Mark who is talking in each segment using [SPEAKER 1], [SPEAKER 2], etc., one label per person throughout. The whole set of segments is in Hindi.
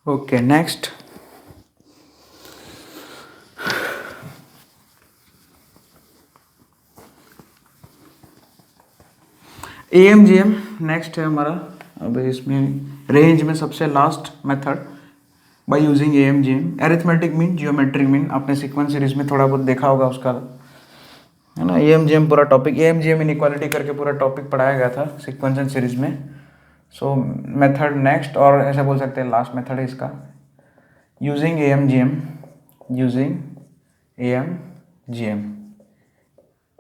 [SPEAKER 1] ओके नेक्स्ट, AMGM नेक्स्ट है हमारा। अब इसमें रेंज में सबसे last method by using AMGM, arithmetic mean, geometric mean. आपने सीक्वेंस सीरीज में थोड़ा बहुत देखा होगा उसका, है ना। AMGM पूरा टॉपिक, AMGM इनइक्वालिटी करके पूरा टॉपिक पढ़ाया गया था सीक्वेंस एंड सीरीज में। सो मेथड नेक्स्ट, और ऐसा बोल सकते हैं लास्ट मेथड है इसका, using AMGM, using AMGM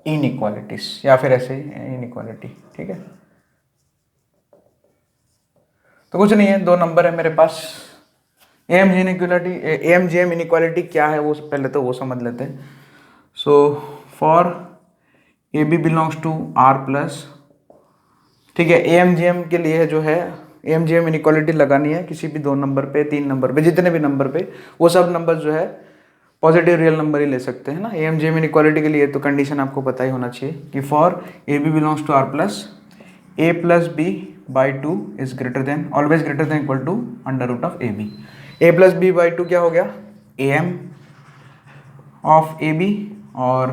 [SPEAKER 1] inequalities, या फिर ऐसे ही इनइक्वालिटी, ठीक है। तो कुछ नहीं है, दो नंबर है मेरे पास। AMGM इनइक्वालिटी क्या है वो पहले तो वो समझ लेते हैं। So for AB belongs to R plus, ठीक है। AMGM के लिए जो है AMGM इनइक्वालिटी लगानी है किसी भी दो नंबर पे, तीन नंबर पे, जितने भी नंबर पे, वो सब नंबर जो है पॉजिटिव रियल नंबर ही ले सकते हैं ना। AMGM इनइक्वालिटी के लिए तो कंडीशन आपको पता ही होना चाहिए कि for AB belongs to R plus A plus B by 2 is greater than, always greater than equal to under root of AB। A plus B by 2 क्या हो गया, AM ऑफ AB, और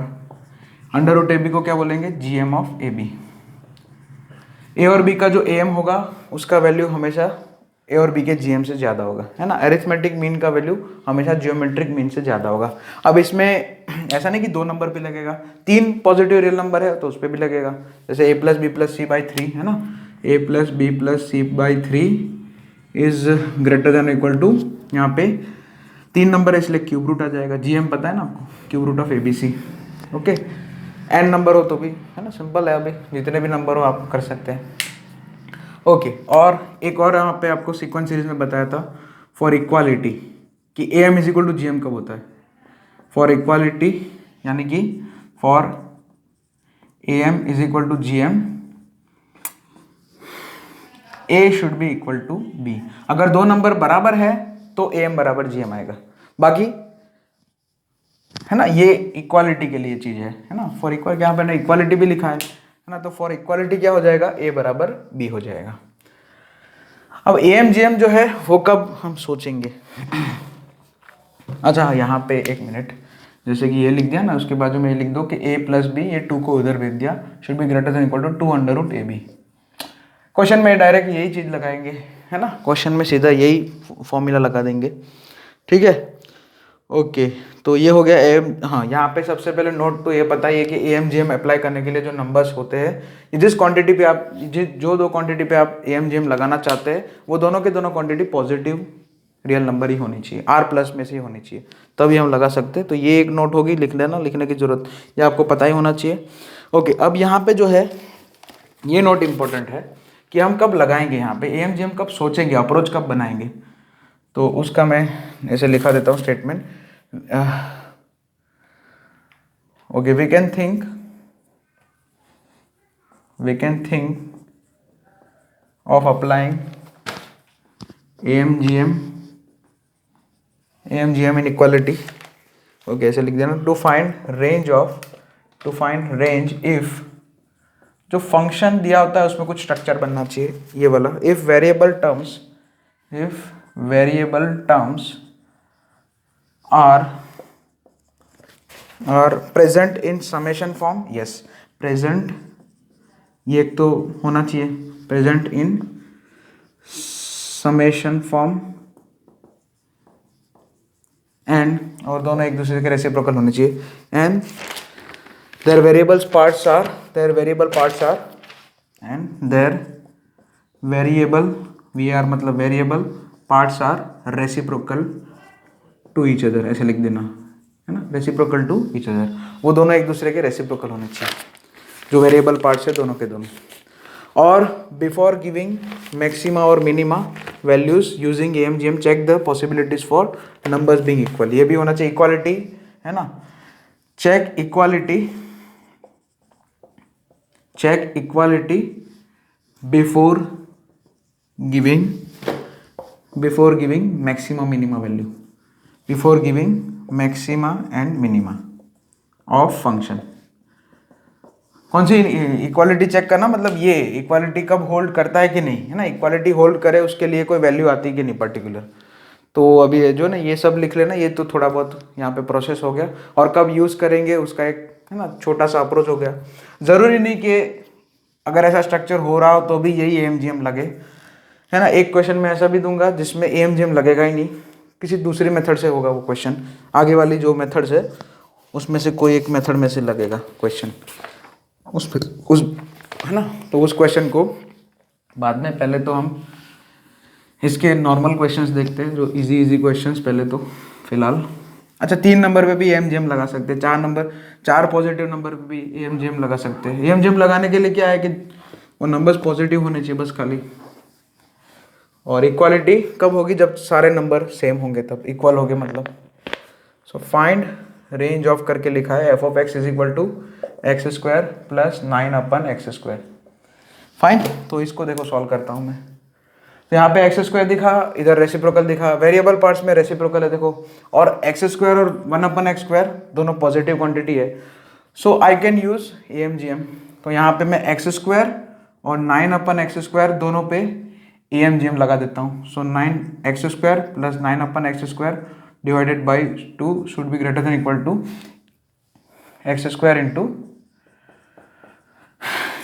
[SPEAKER 1] अंडर रूट AB को क्या बोलेंगे, GM ऑफ AB। A और B का जो AM होगा उसका वैल्यू हमेशा A और B के GM से ज़्यादा होगा, है ना। एरिथमेटिक मीन का वैल्यू हमेशा जियोमेट्रिक मीन से ज़्यादा होगा। अब इसमें ऐसा नहीं कि दो नंबर पे लगेगा, तीन पॉजिटिव रियल नंबर है तो उस पर भी लगेगा। जैसे A plus B plus C by 3, है ना। A plus B plus C by 3 is greater than equal to, यहाँ पे तीन नंबर है इसलिए क्यूब रूट आ जाएगा। GM पता है ना आपको, cube root of ABC, okay. n number हो तो भी, है ना, सिंपल है। अभी जितने भी नंबर हो आप कर सकते हैं, ओके। और एक और यहाँ पे आपको सीक्वेंस सीरीज में बताया था फॉर इक्वालिटी कि AM is equal to GM कब होता है। फॉर इक्वालिटी यानी कि for AM is equal to GM, A should be equal to B। अगर दो नंबर बराबर है तो AM बराबर GM आएगा। बाकी, है ना, ये इक्वालिटी के लिए चीज है ना। फॉर इक्वल, यहाँ पे ना इक्वालिटी भी लिखा है ना, तो फॉर इक्वालिटी क्या हो जाएगा, A बराबर B हो जाएगा। अब AMGM जो है वो कब हम सोचेंगे। अच्छा यहाँ पे एक मिनट, जैसे कि ये लिख दिया ना, उसके बाजू में ये लिख दो कि A प्लस B, ये 2 को उधर भेज दिया, should be greater than equal to 2 under root AB। Question में डायरेक्ट यही चीज लगाएंगे, है ना। क्वेश्चन में सीधा यही फॉर्मूला लगा देंगे, ठीक है, ओके। तो ये हो गया AM। हाँ, यहाँ पे सबसे पहले नोट तो ये पता ही है कि AMGM अप्लाई करने के लिए जो नंबर्स होते हैं, जिस क्वांटिटी पे आप जो दो क्वांटिटी पे आप AMGM लगाना चाहते हैं, वो दोनों के दोनों क्वांटिटी पॉजिटिव रियल नंबर ही होनी चाहिए, R प्लस में से ही होनी चाहिए, तभी हम लगा सकते हैं। तो ये एक नोट होगी, लिख लेना, लिखने की जरूरत, ये आपको पता ही होना चाहिए, ओके। अब यहाँ पे जो है ये नोट इम्पोर्टेंट है कि हम कब लगाएंगे, यहाँ पे AMGM कब सोचेंगे, अप्रोच कब बनाएंगे। तो उसका मैं ऐसे लिखा देता हूँ statement, okay. We can think of applying AMGM inequality, okay, ऐसे लिख देना, टू फाइंड रेंज इफ, जो फंक्शन दिया होता है उसमें कुछ स्ट्रक्चर बनना चाहिए, ये वाला। If variable terms are present in summation form, yes, present, ये एक तो होना चाहिए, present in summation form and, और दोनों एक दूसरे के रेसिप्रोकल होने चाहिए, and their variable parts are मतलब variable parts are reciprocal to each other, ऐसे लिख देना, है ना, रेसिप्रोकल टू ईच अदर, वो दोनों एक दूसरे के रेसिप्रोकल होने चाहिए, जो वेरिएबल पार्ट्स है दोनों के दोनों। और बिफोर गिविंग मैक्सिमा और minima values using AMGM check the possibilities for numbers being equal, ये भी होना चाहिए, इक्वालिटी, है ना। Check equality before giving maxima minima value, before giving maxima and minima of function. कौन सी इक्वालिटी चेक करना, मतलब ये इक्वालिटी कब होल्ड करता है कि नहीं, है ना। इक्वालिटी होल्ड करे उसके लिए कोई वैल्यू आती है कि नहीं पर्टिकुलर, तो अभी ये जो ना ये सब लिख लेना, ये तो थोड़ा बहुत यहाँ पे प्रोसेस हो गया, और कब यूज़ करेंगे उसका एक है ना छोटा सा अप्रोच हो गया। ज़रूरी नहीं कि अगर ऐसा स्ट्रक्चर हो रहा हो तो भी यही AMGM लगे, है ना। एक क्वेश्चन में ऐसा भी दूंगा जिसमें AMGM लगेगा ही नहीं, किसी दूसरी मेथड से होगा वो क्वेश्चन, आगे वाली जो मेथड्स है उसमें से कोई एक मेथड में से लगेगा क्वेश्चन उस है ना। तो उस क्वेश्चन को बाद में, पहले तो हम इसके नॉर्मल क्वेश्चंस देखते हैं, जो इजी क्वेश्चंस पहले तो फिलहाल। अच्छा 3 नंबर पे भी AMGM लगा सकते हैं, 4 पॉजिटिव नंबर पे भी AMGM लगा सकते हैं। AMGM लगाने के लिए क्या है कि वो नंबर्स पॉजिटिव होने चाहिए बस खाली, और इक्वालिटी कब होगी, जब सारे नंबर सेम होंगे तब इक्वल होंगे मतलब। सो फाइंड रेंज ऑफ करके लिखा है f(x) = x² + 9/x²। फाइन, तो इसको देखो सॉल्व करता हूँ मैं। तो यहाँ पे x² दिखा, इधर रेसिप्रोकल दिखा, वेरिएबल पार्ट्स में रेसिप्रोकल है देखो, और x² और 1/x² दोनों पॉजिटिव क्वांटिटी है। सो आई कैन यूज AMGM। तो यहाँ पे मैं x² और 9/x² दोनों पे AMGM लगा देता हूँ। So 9x² + 9/x² divided by 2 should be greater than equal to x² into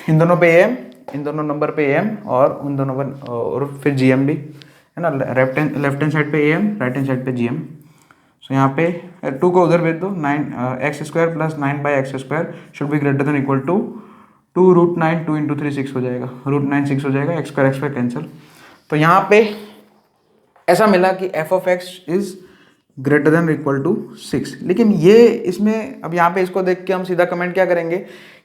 [SPEAKER 1] इन दोनों पे AM, इन दोनों नंबर पे AM, और उन दोनों पर और फिर GM भी है ना। लेफ्ट हैंड साइड पे AM, राइट हैंड साइड पे GM। सो यहाँ पे 2 को उधर भेज दो, 9x² + 9/x² should be greater than equal to 2√9, 2 × 3 6 हो जाएगा, √9 6 हो जाएगा, x² कैंसिल। तो यहाँ पे ऐसा मिला कि f(x) is greater than equal to 6। लेकिन ये इसमें अब यहाँ पे इसको देख के हम सीधा कमेंट क्या करेंगे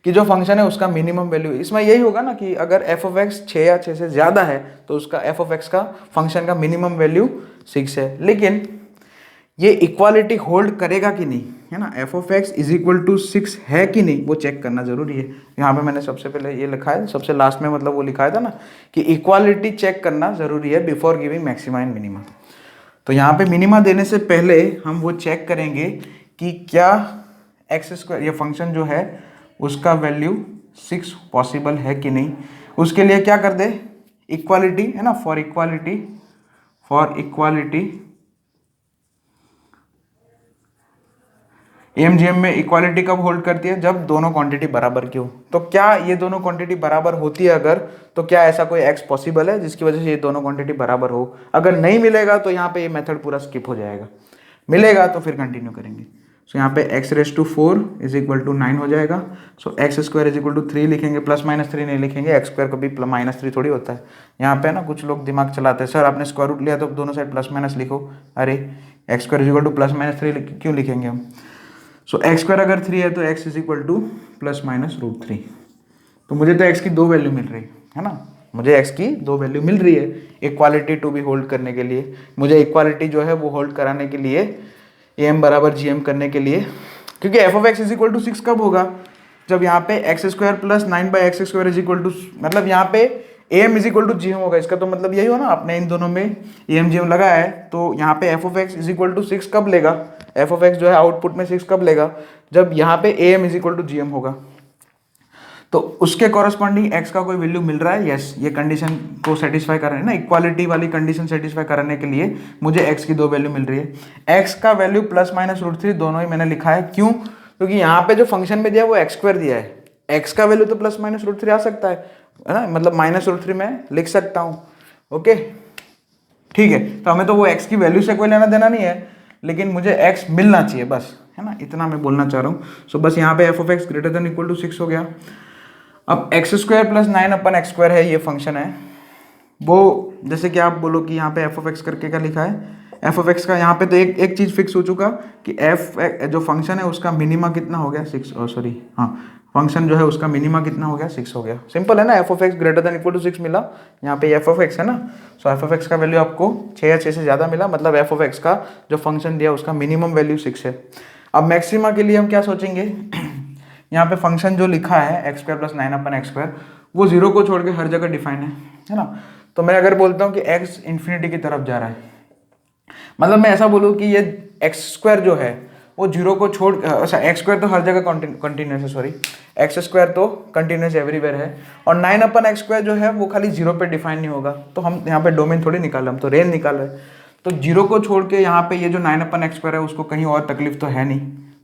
[SPEAKER 1] कि जो फंक्शन है उसका मिनिमम वैल्यू, इसमें यही होगा ना कि अगर f(x) 6 या 6 से ज़्यादा है तो उसका f(x) का फंक्शन का मिनिमम वैल्यू 6 है। लेकिन ये इक्वालिटी होल्ड करेगा कि नहीं, है ना, f(x) = 6 है कि नहीं, वो चेक करना जरूरी है। यहाँ पे मैंने सबसे पहले ये लिखा है, सबसे लास्ट में मतलब वो लिखा था ना कि इक्वालिटी चेक करना जरूरी है before giving maxima and minima. तो यहाँ पे मिनिमा देने से पहले हम वो चेक करेंगे कि क्या x² ये फंक्शन जो है उसका वैल्यू 6 पॉसिबल है कि नहीं। उसके लिए क्या कर दे, इक्वालिटी है ना, फॉर इक्वालिटी AMGM में इक्वालिटी कब होल्ड करती है, जब दोनों क्वांटिटी बराबर की हो। तो क्या ये दोनों क्वांटिटी बराबर होती है अगर, तो क्या ऐसा कोई x पॉसिबल है जिसकी वजह से ये दोनों क्वांटिटी बराबर हो। अगर नहीं मिलेगा तो यहाँ पे ये मेथड पूरा स्किप हो जाएगा, मिलेगा तो फिर कंटिन्यू करेंगे। सो यहाँ पे x⁴ = 9 हो जाएगा। सो x² = 3 लिखेंगे, ±3 नहीं लिखेंगे, x² कभी -3 थोड़ी होता है। यहाँ पे ना कुछ लोग दिमाग चलाते हैं, सर आपने स्क्वायर रूट लिया तो दोनों साइड प्लस लिखो। अरे x² = +-3 क्यों लिखेंगे हम। सो x² अगर 3 है तो x = ±√3। तो मुझे तो x की 2 वैल्यू मिल रही है ना, मुझे x की 2 वैल्यू मिल रही है इक्वालिटी टू बी होल्ड करने के लिए। मुझे इक्वालिटी जो है वो होल्ड कराने के लिए AM = GM करने के लिए, क्योंकि f(x) = 6 कब होगा, जब यहाँ पे x² + 9/x² मतलब यहाँ पे AM = GM होगा। इसका तो मतलब यही हो ना, आपने इन दोनों में AMGM लगा है तो यहाँ पे f(x) = 6 कब लेगा, f(x) जो है आउटपुट में 6 कब लेगा, जब यहाँ पे AM = GM होगा। तो उसके कॉरस्पॉन्डिंग x का कोई वैल्यू मिल रहा है, यस, ये कंडीशन को सेटिस्फाई कर रहे हैं ना, इक्वालिटी वाली कंडीशन सेटिस्फाई कराने के लिए मुझे x की 2 वैल्यू मिल रही है। x का वैल्यू ±√3 दोनों ही मैंने लिखा है, क्यों, क्योंकि यहाँ पे जो फंक्शन में दिया है वो x² दिया है, x का वैल्यू तो ±√3 आ सकता है ना, मतलब -√3 में लिख सकता हूँ। ओके ठीक है, तो हमें तो वो x की वैल्यू से कोई लेना देना नहीं है, लेकिन मुझे x मिलना चाहिए बस, है ना, इतना मैं बोलना चाह रहा हूँ। सो बस यहाँ पे f(x) > 6 हो गया। अब x² + 9/x² है, ये फंक्शन है वो, जैसे कि आप बोलो कि यहाँ पे f(x) करके क्या लिखा है, f(x) का यहाँ पे तो एक चीज़ फिक्स हो चुका कि f जो फंक्शन है उसका मिनिमा कितना हो गया, 6, सॉरी हाँ, फंक्शन जो है उसका मिनिमा कितना हो गया, 6 हो गया। सिंपल है ना, f(x) > 6 मिला, यहाँ पे f(x) है ना, सो f(x) का वैल्यू आपको 6 या 6 से ज़्यादा मिला, मतलब f(x) का जो फंक्शन दिया उसका मिनिमम वैल्यू 6 है। अब मैक्सिमा के लिए हम क्या सोचेंगे, यहाँ पे फंक्शन जो लिखा है x² + 9/x² वो 0 को छोड़ के हर जगह डिफाइन है ना। तो मैं अगर बोलता हूँ कि x इन्फिनिटी की तरफ जा रहा है, मतलब मैं ऐसा बोलूँ कि ये x² जो है वो 0 को छोड़, अच्छा x² तो हर जगह कंटिन्यूस है, सॉरी x² तो कंटिन्यूस एवरीवेयर है, और 9/x² जो है वो खाली 0 पे डिफाइन नहीं होगा। तो हम यहाँ पे डोमेन थोड़ी निकाल रहे, हम तो रेंज निकाल रहे हैं। तो जीरो को छोड़ के यहाँ पे ये जो 9/x² है उसको कहीं और तकलीफ तो है नहीं,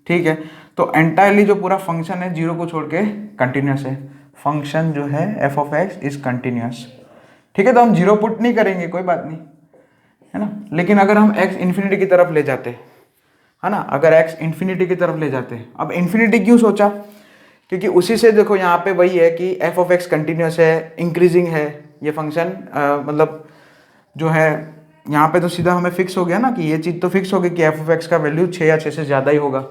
[SPEAKER 1] ठीक है। तो एंटायरली जो पूरा फंक्शन है जीरो को छोड़ के कंटिन्यूस है, फंक्शन जो है F of x is continuous, ठीक है। तो हम जीरो पुट नहीं करेंगे, कोई बात नहीं, है ना। लेकिन अगर हम x इन्फिनिटी की तरफ ले जाते, है ना, अगर x इन्फिनिटी की तरफ ले जाते, अब इन्फिनिटी क्यों सोचा, क्योंकि उसी से देखो यहाँ पे वही है कि एफ ऑफ एक्स कंटिन्यूस है, इंक्रीजिंग है ये फंक्शन, मतलब जो है यहाँ पे तो सीधा हमें फिक्स हो गया ना कि ये चीज़ तो फिक्स हो गई कि एफ ऑफ एक्स का वैल्यू 6 या 6 से ज़्यादा ही होगा।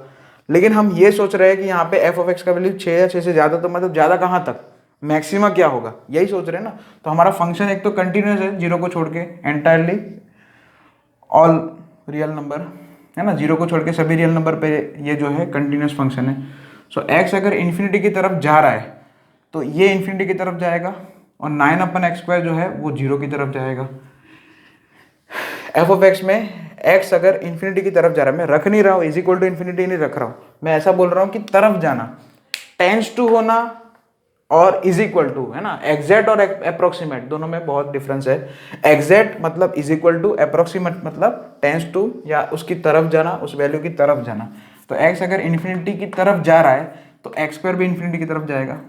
[SPEAKER 1] लेकिन हम ये सोच रहे हैं कि यहाँ पे एफ ऑफ एक्स का वैल्यू 6 या 6 से ज़्यादा, तो मतलब ज़्यादा कहाँ तक, मैक्सिमा क्या होगा, यही सोच रहे हैं ना। तो हमारा फंक्शन एक तो कंटिन्यूस है जीरो को छोड़ के, एंटायरली ऑल रियल नंबर, है ना, जीरो को छोड़ के सभी रियल नंबर पे ये जो है कंटिन्यूस फंक्शन है। सो एक्स अगर इन्फिनिटी की तरफ जा रहा है तो ये इन्फिनिटी की तरफ जाएगा, और 9/x² जो है वो जीरो की तरफ जाएगा। एफ ऑफ एक्स में एक्स अगर इन्फिनिटी की तरफ जा रहा है, मैं रख नहीं रहा हूँ इज इक्वल टू इन्फिनिटी नहीं रख रहा हूँ, मैं ऐसा बोल रहा हूँ कि तरफ जाना, टेंस टू होना और इज इक्वल टू, है ना, एग्जैक्ट और अप्रोक्सीमेट दोनों में बहुत डिफरेंस है। एग्जैक्ट मतलब इज इक्वल टू, अप्रोक्सीमेट मतलब टेंस टू या उसकी तरफ जाना, उस वैल्यू की तरफ जाना। तो एक्स अगर इन्फिनिटी की तरफ जा रहा है तो x² भी इन्फिनिटी की तरफ जाएगा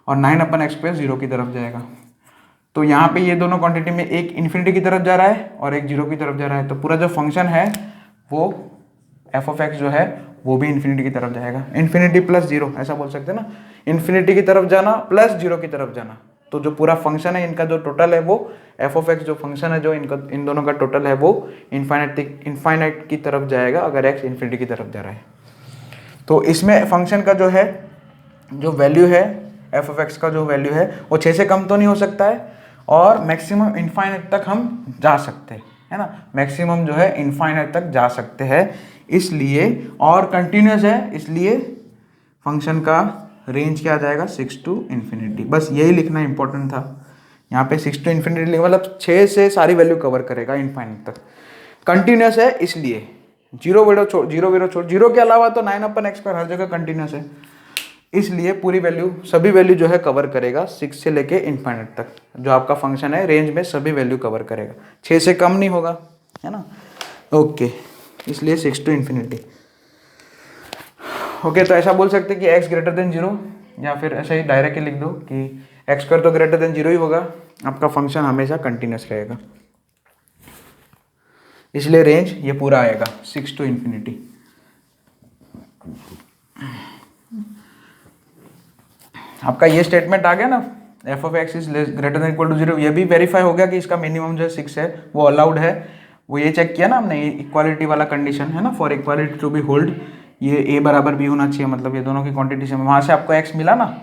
[SPEAKER 1] और 9/x² जीरो की तरफ जाएगा। तो यहाँ पे ये दोनों क्वांटिटी में एक इन्फिनिटी की तरफ जा रहा है और एक जीरो की तरफ जा रहा है, तो पूरा जो फंक्शन है वो एफ ऑफ एक्स जो है वो भी इन्फिनिटी की तरफ जाएगा, इन्फिनिटी प्लस जीरो ऐसा बोल सकते हैं ना, इन्फिनिटी की तरफ जाना प्लस जीरो की तरफ जाना। तो जो पूरा फंक्शन है इनका जो टोटल है वो एफ ऑफ एक्स जो फंक्शन है जो इनका इन दोनों का टोटल है वो इनफाइनाइट की तरफ जाएगा अगर एक्स इन्फिनिटी की तरफ जा रहा है। तो इसमें फंक्शन का जो है जो वैल्यू है एफ ऑफ एक्स का जो वैल्यू है वो 6 से कम तो नहीं हो सकता है, और मैक्सिमम इनफाइनाइट तक हम जा सकते हैं, है ना, मैक्सिमम जो है इनफाइनाइट तक जा सकते हैं, इसलिए और कंटिन्यूस है इसलिए फंक्शन का रेंज क्या आ जाएगा 6 टू इन्फिनिटी। बस यही लिखना इंपॉर्टेंट था यहाँ पे, 6 टू इन्फिनिटी मतलब 6 से सारी वैल्यू कवर करेगा इनफाइनाइट तक। कंटिन्यूस है इसलिए जीरो के अलावा तो 9/x² हर जगह कंटिन्यूस है, इसलिए पूरी वैल्यू सभी वैल्यू जो है कवर करेगा 6 से लेके इनफाइनाइट तक, जो आपका फंक्शन है रेंज में सभी वैल्यू कवर करेगा, 6 से कम नहीं होगा, है ना। ओके, इसलिए 6 टू इन्फिनिटी। ओके, तो ऐसा बोल सकते हैं कि x ग्रेटर देन 0, या फिर ऐसा ही डायरेक्टली लिख दो कि x² तो ग्रेटर देन 0 ही होगा, आपका फंक्शन हमेशा कंटिन्यूस रहेगा, इसलिए रेंज ये पूरा आएगा 6 टू इन्फिनिटी। आपका ये स्टेटमेंट आ गया ना, f of x is greater than equal to 0, ये भी वेरीफाई हो गया कि इसका मिनिमम जो है 6 है वो अलाउड है, वो ये चेक किया ना हमने, इक्वालिटी वाला कंडीशन है ना, for equality to be hold ये a बराबर b होना चाहिए, मतलब ये दोनों की क्वांटिटी से वहाँ से आपको x मिला ना,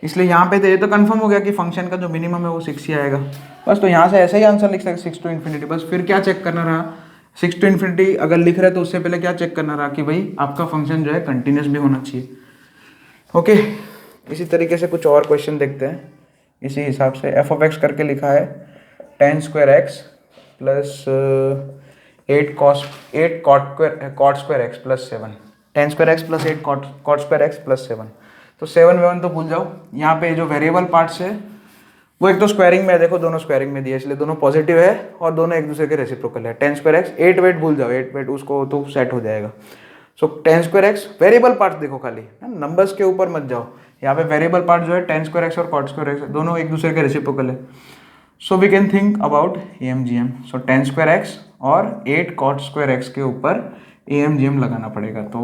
[SPEAKER 1] इसलिए यहाँ पे तो ये तो कंफर्म हो गया कि फंक्शन का जो मिनिमम है वो 6 ही आएगा। बस तो यहाँ से ऐसे ही आंसर लिख सकते 6 टू इन्फिनिटी। बस फिर क्या चेक करना रहा, 6 टू इन्फिनिटी अगर लिख रहे तो उससे पहले क्या चेक करना रहा कि भाई आपका फंक्शन जो है कंटिन्यूस भी होना चाहिए। ओके, इसी तरीके से कुछ और क्वेश्चन देखते हैं। इसी हिसाब से एफ ऑफ एक्स करके लिखा है tan² x plus 8 cot² x plus 7, tan² x plus 8 cot² x plus 7। तो 7 तो भूल जाओ, यहाँ पे जो वेरिएबल पार्ट्स है वो एक तो स्क्वायरिंग में है, देखो दोनों स्क्वायरिंग में दिया इसलिए दोनों पॉजिटिव है और दोनों एक दूसरे के रेसिप्रोकल है। tan² x 8 वेट भूल जाओ, 8 वेट उसको तो सेट हो जाएगा। सो tan² x वेरिएबल पार्ट देखो खाली, नंबर्स के ऊपर मत जाओ, यहाँ पे वेरिएबल पार्ट जो है tan² x और cot² x दोनों एक दूसरे के रेसिप्रोकल है। So we can think about AMGM। So tan² x और 8 cot² x के ऊपर AMGM लगाना पड़ेगा, तो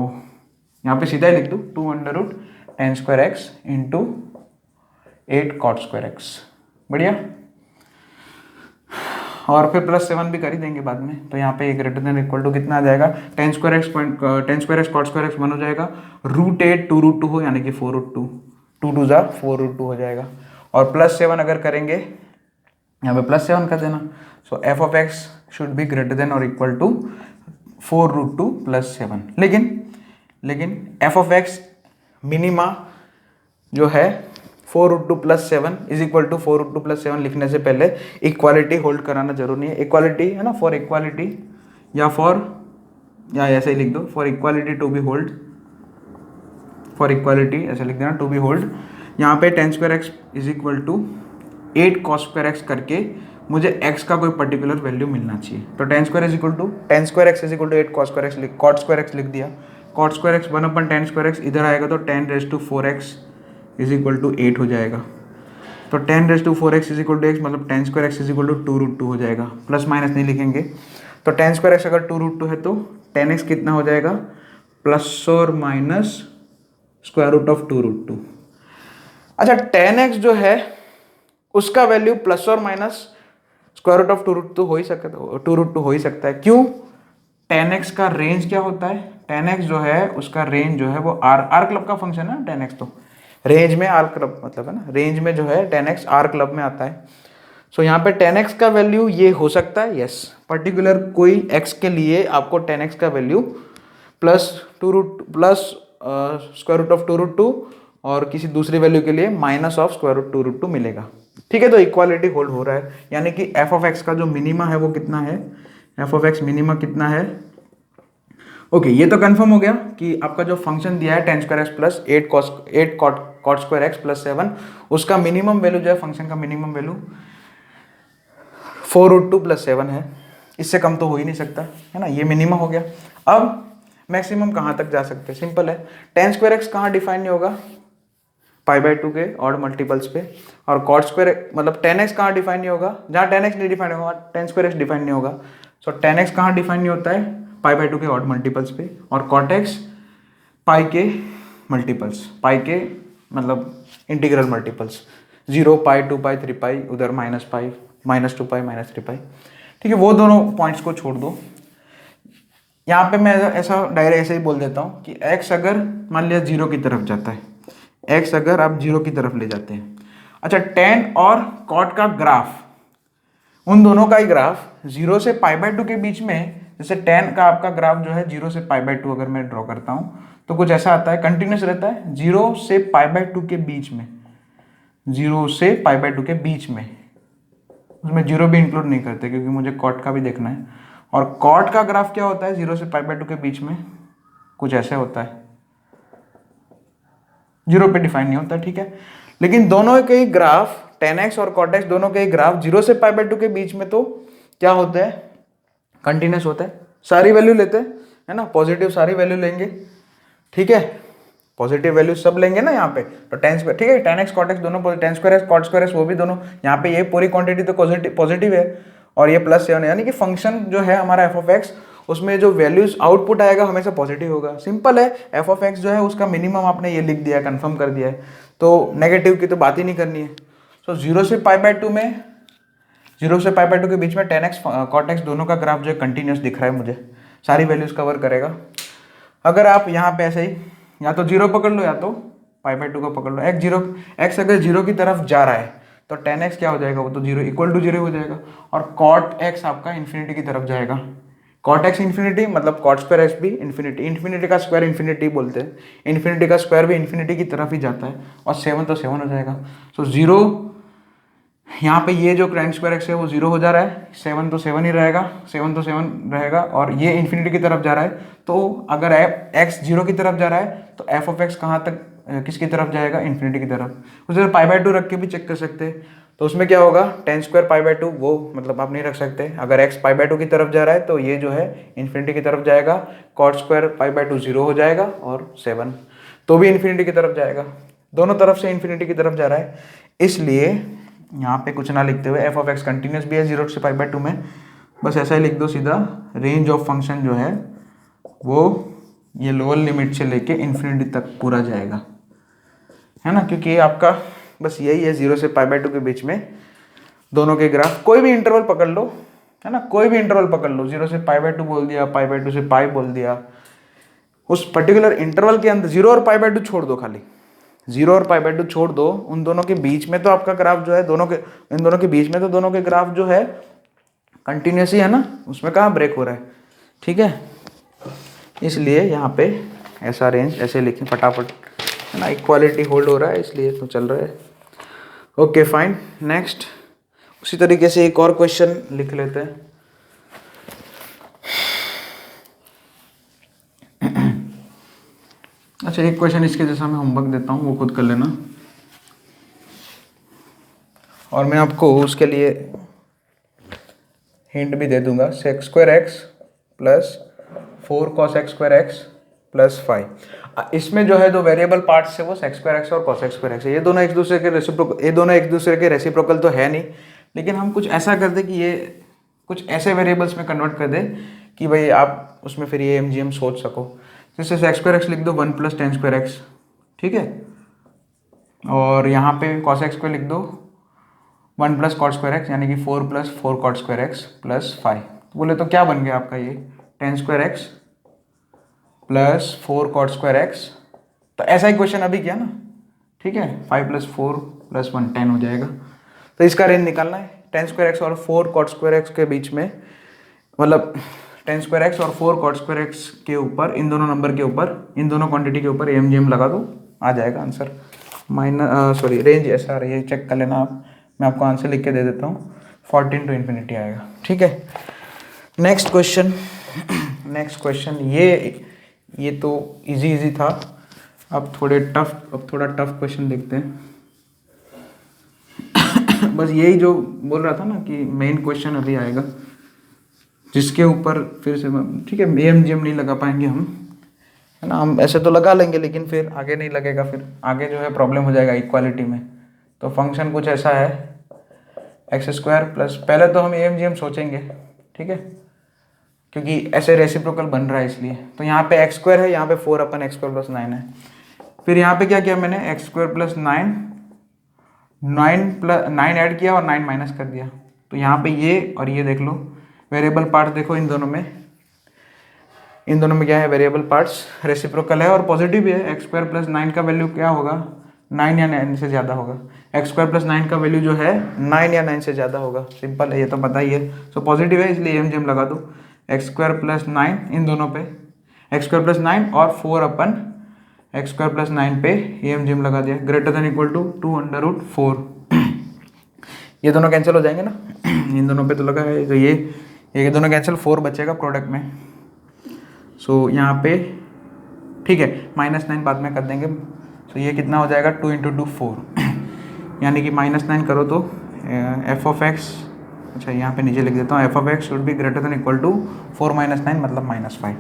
[SPEAKER 1] यहाँ पे सीधा ही लिख दूँ 2√tan² x into 8 cot² x, बढ़िया। और फिर प्लस 7 भी कर ही देंगे बाद में, तो यहाँ पे ग्रेटर देन इक्वल टू कितना आ जाएगा, tan² x cot² x 1 हो जाएगा, √8 2√2 हो यानी कि 4√2, 2 2 जा 4√2 हो जाएगा, और प्लस 7 अगर करेंगे यहाँ पे प्लस 7 कर देना। So F of X should be greater than और इक्वल टू 4√2 प्लस 7। लेकिन एफ ऑफ एक्स मिनिमा जो है 4√2 plus 7 is equal to 4√2 plus 7 लिखने से पहले इक्वालिटी होल्ड कराना जरूरी नहीं है। इक्वालिटी है ना, फॉर इक्वालिटी या ऐसे ही लिख दो for equality to be hold, for equality ऐसे लिख देना टू बी होल्ड। यहाँ पे tan² x is equal to 8 cos² x करके मुझे x का कोई पर्टिकुलर वैल्यू मिलना चाहिए। तो tan square is equal to tan square x is equal to 8 cos square x cot square x लिख दिया। cot square x 1/tan square x इधर आएगा तो tan raise to 4x is equal to 8 हो जाएगा। तो tan raise to 4x is equal to x मतलब tan square x is equal to 2√2 हो जाएगा। प्लस माइनस नहीं लिखेंगे। तो tan स्क्वायर एक्स अगर 2√2 है तो tan x कितना हो जाएगा, प्लस और माइनस स्क्वायर रूट ऑफ 2√2। अच्छा tan x जो है उसका वैल्यू प्लस और माइनस स्क्वायर रूट ऑफ 2√2 हो ही सकता है, 2√2 हो ही सकता है। क्यों? tan x का रेंज क्या होता है, tan x जो है उसका रेंज जो है वो आर क्लब का फंक्शन है ना। tan x तो रेंज में आर क्लब मतलब है ना, रेंज में जो है tan x आर क्लब में आता है। सो यहाँ पे tan x का वैल्यू ये हो सकता है, यस पर्टिकुलर कोई x के लिए आपको tan x का value plus square root of 2√2 और किसी दूसरी वैल्यू के लिए माइनस ऑफ स्क्वायर रूट 2√2 मिलेगा। ठीक है, तो इक्वालिटी होल्ड हो रहा है, यानी कि एफ ऑफ एक्स का जो मिनिमा है वो कितना है, एफ ऑफ एक्स मिनिमा कितना है। ओके, ये तो कंफर्म हो गया कि आपका जो फंक्शन दिया है tan square x plus 8 cot square x plus 7, उसका मिनिमम वैल्यू जो है फंक्शन का मिनिमम वैल्यू 4√2 प्लस 7 है। इससे कम तो हो ही नहीं सकता है ना, ये मिनिमम हो गया। अब मैक्सिमम कहाँ तक जा सकते हैं, सिंपल है। tan स्क्वायर एक्स कहाँ डिफाइन नहीं होगा, π/2 के ऑड मल्टीपल्स पे। और cot स्क्वायर मतलब tan x कहाँ डिफाइन नहीं होगा, जहाँ tan x नहीं डिफाइन होगा tan स्क्वायर एक्स डिफाइन नहीं होगा। सो tan x कहाँ डिफाइन नहीं होता है, π/2 के ऑड मल्टीपल्स पे। और cot x पाई के मल्टीपल्स, पाई के मतलब इंटीग्रल मल्टीपल्स, 0 पाई 2 पाई 3 पाई, उधर माइनस पाई -2 पाई -3 पाई। ठीक है, वो दोनों पॉइंट्स को छोड़ दो। यहाँ पे मैं ऐसा डायरेक्ट ऐसे ही बोल देता हूँ कि x अगर मान लिया 0 की तरफ जाता है, x अगर आप 0 की तरफ ले जाते हैं, अच्छा tan और cot का ग्राफ, उन दोनों का ही ग्राफ 0 से π/2 के बीच में, जैसे tan का आपका ग्राफ जो है 0 से π/2 अगर मैं ड्रॉ करता हूँ तो कुछ ऐसा आता है, कंटिन्यूस रहता है 0 से π/2 के बीच में, 0 से π/2 के बीच में, उसमें 0 भी इंक्लूड नहीं करते क्योंकि मुझे cot का भी देखना है। और cot का ग्राफ क्या होता है 0 से π/2 के बीच में, कुछ ऐसे होता है, 0 पे डिफाइन नहीं होता। ठीक है, लेकिन दोनों के ही ग्राफ tan x और cot x दोनों के ही ग्राफ 0 से π/2 के बीच में तो क्या होता है, कंटिन्यूस होता है। सारी वैल्यू लेते हैं है ना, पॉजिटिव सारी वैल्यू लेंगे। ठीक है, पॉजिटिव वैल्यू सब लेंगे ना यहाँ पे। तो tan स्क्वायर, ठीक है, tan x cot x दोनों, tan square x cot square x वो भी दोनों, यहाँ पे ये पूरी क्वांटिटी तो पॉजिटिव है और ये +7 है, यानी कि फंक्शन जो है हमारा एफ ऑफ एक्स, उसमें जो वैल्यूज आउटपुट आएगा हमेशा पॉजिटिव होगा। सिंपल है, एफ ऑफ एक्स जो है उसका मिनिमम आपने ये लिख दिया, कंफर्म कर दिया है, तो नेगेटिव की तो बात ही नहीं करनी है। तो 0 से π/2 में, 0 से π/2 के बीच में tan x cot x दोनों का ग्राफ जो है कंटिन्यूस दिख रहा है मुझे, सारी वैल्यूज कवर करेगा। अगर आप यहाँ पे ऐसे ही या तो 0 पकड़ लो या तो π/2 को पकड़ लो, x अगर 0 की तरफ जा रहा है तो tan x क्या हो जाएगा, वो तो 0 इक्वल टू 0 हो जाएगा। और cot x आपका इन्फिनिटी की तरफ जाएगा, cot x इन्फिनिटी मतलब cot स्क्वायर x भी इन्फिनिटी, इन्फिनिटी का स्क्वायर इन्फिनिटी बोलते हैं, इन्फिनिटी का स्क्वायर भी इन्फिनिटी की तरफ ही जाता है। और 7 तो 7 हो जाएगा। सो 0 यहाँ पे ये जो tan स्क्वायर x है वो 0 हो जा रहा है, 7 तो 7 ही रहेगा, 7 तो 7 रहेगा, और ये इन्फिनिटी की तरफ जा रहा है। तो अगर x 0 की तरफ जा रहा है तो एफ ऑफ एक्स कहाँ तक, किसकी तरफ जाएगा, इन्फिनिटी की तरफ। उसे π/2 रख के भी चेक कर सकते हैं, तो उसमें क्या होगा, tan स्क्वायर π/2 वो मतलब आप नहीं रख सकते। अगर x π/2 की तरफ जा रहा है तो ये जो है इन्फिनिटी की तरफ जाएगा, cot स्क्वायर π/2 0 हो जाएगा, और 7 तो भी इन्फिनिटी की तरफ जाएगा, दोनों तरफ से इन्फिनिटी की तरफ जा रहा है। इसलिए यहाँ पे कुछ ना लिखते हुए एफ ऑफ एक्स कंटिन्यूस भी है 0 से π/2 में, बस ऐसा ही लिख दो सीधा, रेंज ऑफ फंक्शन जो है वो ये लोअर लिमिट से लेके इन्फिनिटी तक पूरा जाएगा, है ना, क्योंकि आपका बस यही है 0 से π/2 के बीच में दोनों के ग्राफ। कोई भी इंटरवल पकड़ लो, है ना, कोई भी इंटरवल पकड़ लो, 0 से π/2 बोल दिया, π/2 से पाई बोल दिया, उस पर्टिकुलर इंटरवल के अंदर 0 और π/2 छोड़ दो, खाली 0 और π/2 छोड़ दो, उन दोनों के बीच में तो आपका ग्राफ जो है इन दोनों के बीच में तो दोनों के ग्राफ जो है कंटिन्यूस ही है ना, उसमें कहाँ ब्रेक हो रहा है। ठीक है, इसलिए यहाँ पे ऐसा रेंज ऐसे लिखें फटाफट, है ना, इक्वालिटी होल्ड हो रहा है इसलिए तो चल रहा है। ओके फाइन, नेक्स्ट उसी तरीके से एक और क्वेश्चन लिख लेते हैं। अच्छा, एक क्वेश्चन इसके जैसा मैं होमवर्क देता हूँ, वो खुद कर लेना, और मैं आपको उसके लिए हिंट भी दे दूंगा, sec square x plus 4 cos x square x plus 5। इसमें जो है दो वेरिएबल पार्ट्स है वो सेक स्क्वायर एक्स और कॉस एक्स स्क्वायर एक्स है। ये दोनों एक दूसरे के रेसिप्रोकल तो है नहीं, लेकिन हम कुछ ऐसा कर दे कि ये कुछ ऐसे वेरिएबल्स में कन्वर्ट कर दे कि भाई आप उसमें फिर ये एम सोच सको। जैसे सेक स्क्वायर एक्स लिख दो 1 + tan स्क्वायर एक्स, ठीक है, और यहाँ पे कॉस एक्स को लिख दो 1 + cot स्क्वायर एक्स, यानी कि 4 + 4 cot स्क्वायर एक्स प्लस 5। तो बोले तो क्या बन गया आपका ये tan square x plus 4 cot square x. तो ऐसा ही क्वेश्चन अभी किया ना, ठीक है, 5 + 4 + 1 10 हो जाएगा। तो इसका रेंज निकालना है, tan स्क्वायर एक्स और 4 cot स्क्वायर एक्स के बीच में, मतलब tan स्क्वायर एक्स और 4 cot स्क्वायर एक्स के ऊपर, इन दोनों नंबर के ऊपर, इन दोनों क्वांटिटी के ऊपर एम लगा दो, आ जाएगा आंसर। रेंज ऐसा आ रही है, चेक कर लेना आप, मैं आपको आंसर लिख के दे देता हूँ, 14 to ∞ आएगा, ठीक है। नेक्स्ट क्वेश्चन ये तो इजी था। अब थोड़ा टफ क्वेश्चन देखते हैं। बस यही जो बोल रहा था ना कि मेन क्वेश्चन अभी आएगा, जिसके ऊपर फिर से, ठीक है, एम नहीं लगा पाएंगे हम, है ना, हम ऐसे तो लगा लेंगे लेकिन फिर आगे नहीं लगेगा, फिर आगे जो है प्रॉब्लम हो जाएगा इक्वालिटी में। तो फंक्शन कुछ ऐसा है x² प्लस, पहले तो हम एम सोचेंगे, ठीक है, क्योंकि ऐसे रेसिप्रोकल बन रहा है इसलिए। तो यहाँ पे x² है, यहाँ पे 4/x² + 9 है। फिर यहाँ पे क्या किया मैंने, x² + 9 ऐड किया और 9 माइनस कर दिया। तो यहाँ पे ये और ये देख लो, वेरिएबल पार्ट देखो, इन दोनों में क्या है, वेरिएबल पार्ट्स रेसिप्रोकल है और पॉजिटिव भी है। x² + 9 का वैल्यू क्या होगा, 9 या 9 से ज़्यादा होगा। x² + 9 का वैल्यू जो है 9 या 9 से ज़्यादा होगा, सिंपल है, ये तो पता ही है। सो पॉजिटिव है इसलिए एम लगा दो, x² + 9 इन दोनों पे, x² + 9 और 4/x² + 9 पे एम लगा दिया, ग्रेटर देन इक्वल टू 2√4। ये दोनों कैंसिल हो जाएंगे ना, इन दोनों पे तो लगा है, तो ये दोनों कैंसिल, 4 बचेगा प्रोडक्ट में। सो यहाँ पे ठीक है, -9 बाद में कर देंगे। सो ये कितना हो जाएगा, 2 × 2 4, यानी कि -9 करो तो f(x), अच्छा यहाँ पे नीचे लिख देता हूँ, f(x) should be greater than equal to 4 - 9 मतलब -5।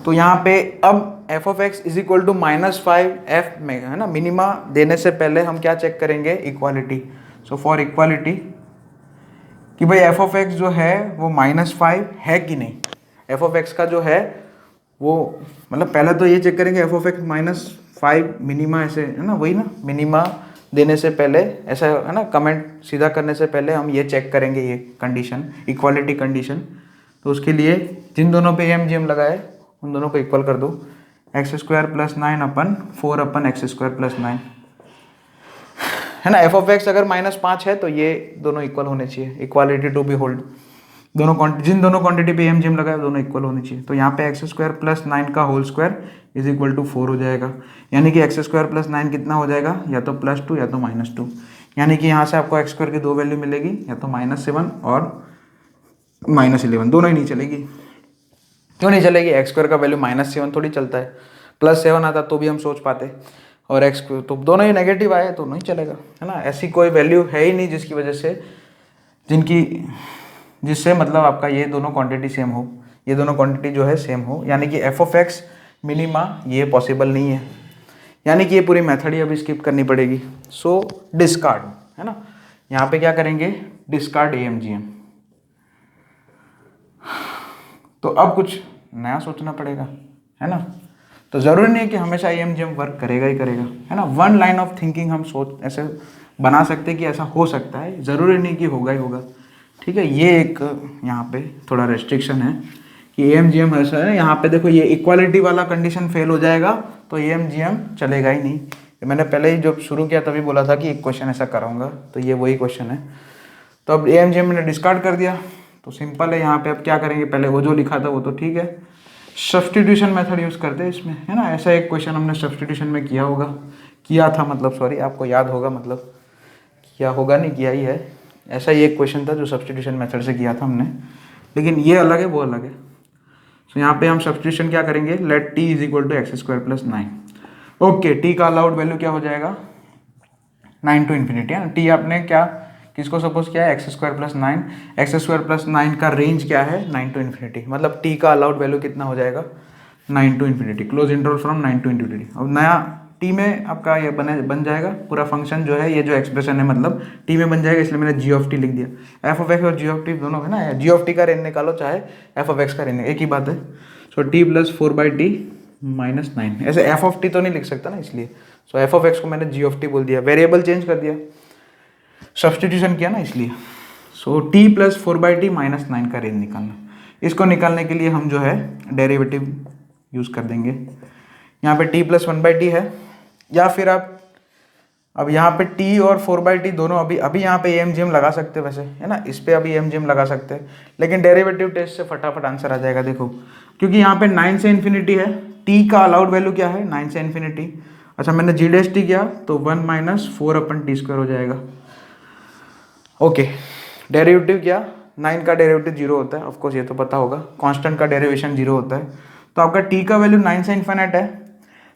[SPEAKER 1] तो यहाँ पे अब f(x) = -5 f में, है ना, मिनिमा देने से पहले हम क्या चेक करेंगे, इक्वालिटी। सो फॉर इक्वालिटी कि भाई f(x) जो है वो -5 है कि नहीं, f(x) का जो है वो, मतलब पहले तो ये चेक करेंगे f(x) -5 मिनिमा, ऐसे है ना, वही ना, मिनिमा देने से पहले ऐसा है ना, कमेंट सीधा करने से पहले हम ये चेक करेंगे, ये कंडीशन, इक्वालिटी कंडीशन। तो उसके लिए जिन दोनों पे एम लगाए उन दोनों को इक्वल कर दो, x² + 9 4/x² + 9, है ना। f(x) अगर -5 है तो ये दोनों इक्वल होने चाहिए, इक्वालिटी टू बी होल्ड। जिन दोनों क्वांटिटी पे एम लगाए दोनों इक्वल होनी चाहिए। तो यहाँ पे x² + 9 का होल स्क्वायर = 4 हो जाएगा, यानी कि x² + 9 कितना हो जाएगा, या तो +2 या तो -2, यानी कि यहाँ से आपको x² की दो वैल्यू मिलेगी, या तो -7 और -11, दोनों ही नहीं चलेगी। क्यों नहीं चलेगी, x² का वैल्यू -7 थोड़ी चलता है, +7 आता तो भी हम सोच पाते, और x तो दोनों ही नेगेटिव आए तो नहीं चलेगा, है ना। ऐसी कोई वैल्यू है ही नहीं जिसकी वजह से, जिससे मतलब आपका ये दोनों क्वांटिटी सेम हो, ये दोनों क्वांटिटी जो है सेम हो, यानी कि f(x) मिनिमा ये पॉसिबल नहीं है, यानी कि ये पूरी मेथड ही अभी स्किप करनी पड़ेगी। सो डिस्कार्ड, है ना, यहाँ पे क्या करेंगे, डिस्कार्ड एम। तो अब कुछ नया सोचना पड़ेगा, है ना। तो ज़रूरी नहीं है कि हमेशा एम वर्क करेगा ही करेगा, है ना। वन लाइन ऑफ थिंकिंग हम सोच ऐसे बना सकते हैं कि ऐसा हो सकता है, ज़रूरी नहीं कि होगा ही होगा, ठीक है। ये एक यहाँ पे थोड़ा रेस्ट्रिक्शन है कि एम ऐसा है, यहाँ पे देखो ये इक्वालिटी वाला कंडीशन फेल हो जाएगा तो एम चलेगा ही नहीं। मैंने पहले ही जब शुरू किया तभी बोला था कि एक क्वेश्चन ऐसा कराऊंगा, तो ये वही क्वेश्चन है। तो अब एम मैंने डिस्कार्ड कर दिया, तो सिंपल है, यहाँ पे अब क्या करेंगे, पहले वो जो लिखा था वो तो ठीक है, सब्स्टिट्यूशन मेथड यूज़ करते हैं इसमें, है ना। ऐसा एक क्वेश्चन हमने सब्स्टिट्यूशन में किया था, मतलब सॉरी, आपको याद होगा, मतलब किया होगा नहीं, किया ही है। ऐसा ही एक क्वेश्चन था जो सब्स्टिट्यूशन मेथड से किया था हमने, लेकिन ये अलग है, वो अलग है। तो यहाँ पे हम सब्स्टिट्यूशन क्या करेंगे, let t = x² + 9। Okay, t का अलाउड वैल्यू क्या हो जाएगा, 9 to ∞, है ना। t आपने क्या किसको सपोज किया है, x square plus 9, x square plus 9 का रेंज क्या है, 9 टू इन्फिनिटी, मतलब टी का अलाउड वैल्यू कितना हो जाएगा, 9 to infinity, close interval from 9 to infinity. अब नया टी में आपका ये बन जाएगा पूरा फंक्शन जो है, ये जो एक्सप्रेशन है मतलब टी में बन जाएगा, इसलिए मैंने जी ऑफ टी लिख दिया। एफ ऑफ एक्स और जी ऑफ टी दोनों है ना, जी ऑफ टी का रेंज निकालो चाहे एफ ऑफ एक्स का रेंज, एक ही बात है। So T plus 4/t minus 9, ऐसे एफ ऑफ टी तो नहीं लिख सकता ना, इसलिए सो एफ ऑफ एक्स को मैंने जी ऑफ टी बोल दिया, वेरिएबल चेंज कर दिया, सब्सटीट्यूशन किया ना इसलिए। So T plus 4/t minus 9 का रेंज निकालना, इसको निकालने के लिए हम जो है डेरिवेटिव यूज़ कर देंगे। यहाँ पे t प्लस 1/t है, या फिर आप अब यहाँ पे t और 4/t दोनों अभी यहाँ पे AMGM लगा सकते हैं वैसे, है ना, इस पे अभी AMGM लगा सकते हैं, लेकिन डेरिवेटिव टेस्ट से फटाफट आंसर आ जाएगा। देखो क्योंकि यहाँ पे 9 से इन्फिनिटी है, t का अलाउड वैल्यू क्या है, 9 से इन्फिनिटी। अच्छा मैंने जी डैश टी किया तो 1 माइनस 4/t² हो जाएगा। ओके, डेरिवेटिव क्या, 9 का डेरिवेटिव 0 होता है, ऑफकोर्स ये तो पता होगा, कांस्टेंट का डेरिवेशन 0 होता है। तो आपका t का वैल्यू 9 से इन्फिनिट है,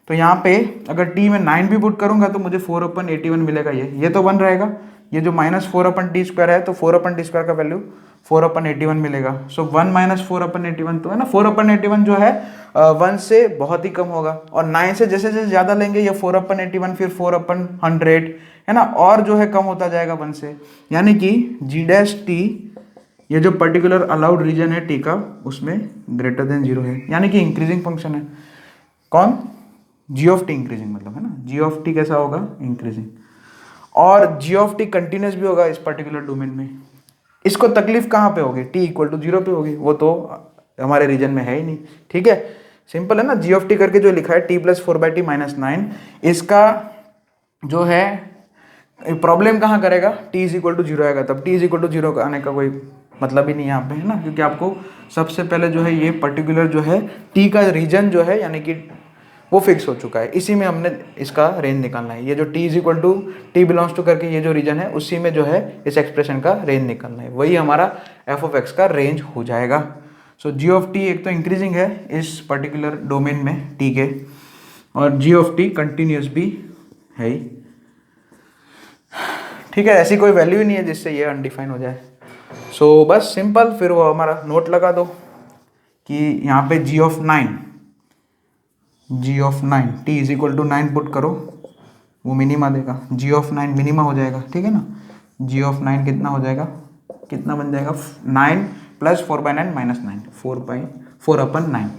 [SPEAKER 1] तो यहाँ पे अगर t में 9 भी पुट करूंगा तो मुझे 4/81 मिलेगा, ये तो 1 रहेगा, ये जो माइनस 4/t² है तो 4/t² का वैल्यू 4/81 मिलेगा। सो 1 माइनस 4/81 तो है ना, 4/81 जो है 1 से बहुत ही कम होगा, और 9 से जैसे जैसे ज़्यादा लेंगे ये 4/81 फिर 4/100 है ना, और जो है कम होता जाएगा 1 से, यानी कि जी डैश टी ये जो पर्टिकुलर अलाउड रीजन है टी का उसमें ग्रेटर देन 0 है, यानी कि इंक्रीजिंग फंक्शन है। कौन, जी ऑफ टी इंक्रीजिंग मतलब, है ना, जी ऑफ टी कैसा होगा, इंक्रीजिंग, और जी ऑफ टी कंटिन्यूस भी होगा इस पर्टिकुलर डोमेन में। इसको तकलीफ कहाँ पे होगी, t इक्वल टू 0 पे होगी, वो तो हमारे रीजन में है ही नहीं। ठीक है, सिंपल है ना, जी ऑफ टी करके जो लिखा है t प्लस 4/t माइनस 9, इसका जो है प्रॉब्लम कहाँ करेगा, t इज इक्वल टू 0 आएगा, तब t इज इक्वल टू 0 आने का कोई मतलब ही नहीं यहाँ पे, है ना, क्योंकि आपको सबसे पहले जो है ये पर्टिकुलर जो है t का रीजन जो है यानी कि वो फिक्स हो चुका है, इसी में हमने इसका रेंज निकालना है। ये जो t is equal to t belongs to करके ये जो रीजन है उसी में जो है इस एक्सप्रेशन का रेंज निकालना है, वही हमारा एफ ऑफ एक्स का रेंज हो जाएगा। सो जी ऑफ टी एक तो इंक्रीजिंग है इस पर्टिकुलर डोमेन में t के, और जी ऑफ टी कंटिन्यूस भी है ही। ठीक है, ऐसी कोई वैल्यू ही नहीं है जिससे ये अनडिफाइन हो जाए। सो बस सिंपल, फिर वो हमारा नोट लगा दो कि यहाँ पे G of 9 T is equal to 9 put करो, वो मिनिमा देगा, जी ऑफ 9 मिनिमा हो जाएगा। ठीक है ना, जी ऑफ 9 कितना हो जाएगा, कितना बन जाएगा, 9 प्लस 4/9 माइनस 9, 4/9,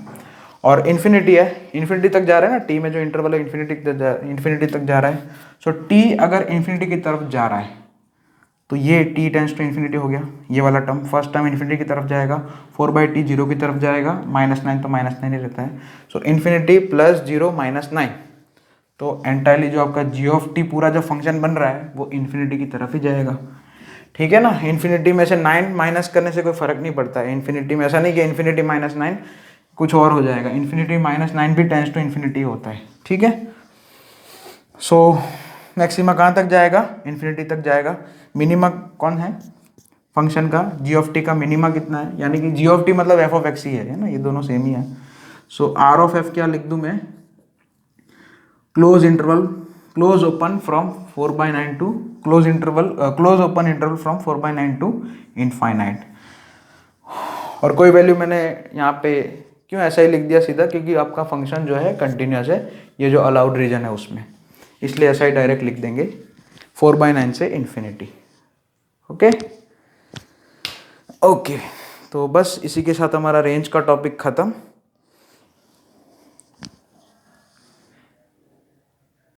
[SPEAKER 1] और इन्फिनिटी है, इन्फिनिटी तक जा रहा है ना, टी में जो इंटरवल है इन्फिनिटी तक जा रहा है। सो टी अगर इन्फिनिटी की तरफ जा रहा है तो ये t टेंस टू इन्फिनिटी हो गया, ये वाला टर्म, फर्स्ट टर्म इन्फिनिटी की तरफ जाएगा, 4/t 0 की तरफ जाएगा, -9 तो -9 ही रहता है। सो इन्फिनिटी प्लस 0 माइनस 9, तो एंटायरली जो आपका जी ऑफ टी पूरा जो फंक्शन बन रहा है वो इन्फिनिटी की तरफ ही जाएगा। ठीक है ना, इन्फिनिटी में से 9 माइनस करने से कोई फर्क नहीं पड़ता है, इन्फिनिटी में ऐसा नहीं कि इन्फिनिटी -9 कुछ और हो जाएगा, इन्फिनिटी -9 भी टेंस टू इन्फिनिटी होता है। ठीक है, सो मैक्सिमा कहाँ तक जाएगा, इन्फिनिटी तक जाएगा। मिनिमा कौन है फंक्शन का, जी ऑफ टी का मिनिमा कितना है, यानी कि जी ऑफ टी मतलब एफ ऑफ एक्स ही है ना, ये दोनों सेम ही है। सो आर ऑफ एफ क्या लिख दूं मैं, close open from 4/9 to close open interval from 4/9 to infinite. और कोई वैल्यू मैंने यहाँ पे क्यों ऐसा ही लिख दिया सीधा, क्योंकि आपका फंक्शन जो है कंटिन्यूस है, ये जो अलाउड रीजन है उसमें, इसलिए ऐसा ही डायरेक्ट लिख देंगे 4/9 से इन्फिनिटी। ओके ओके, तो बस इसी के साथ हमारा रेंज का टॉपिक ख़त्म।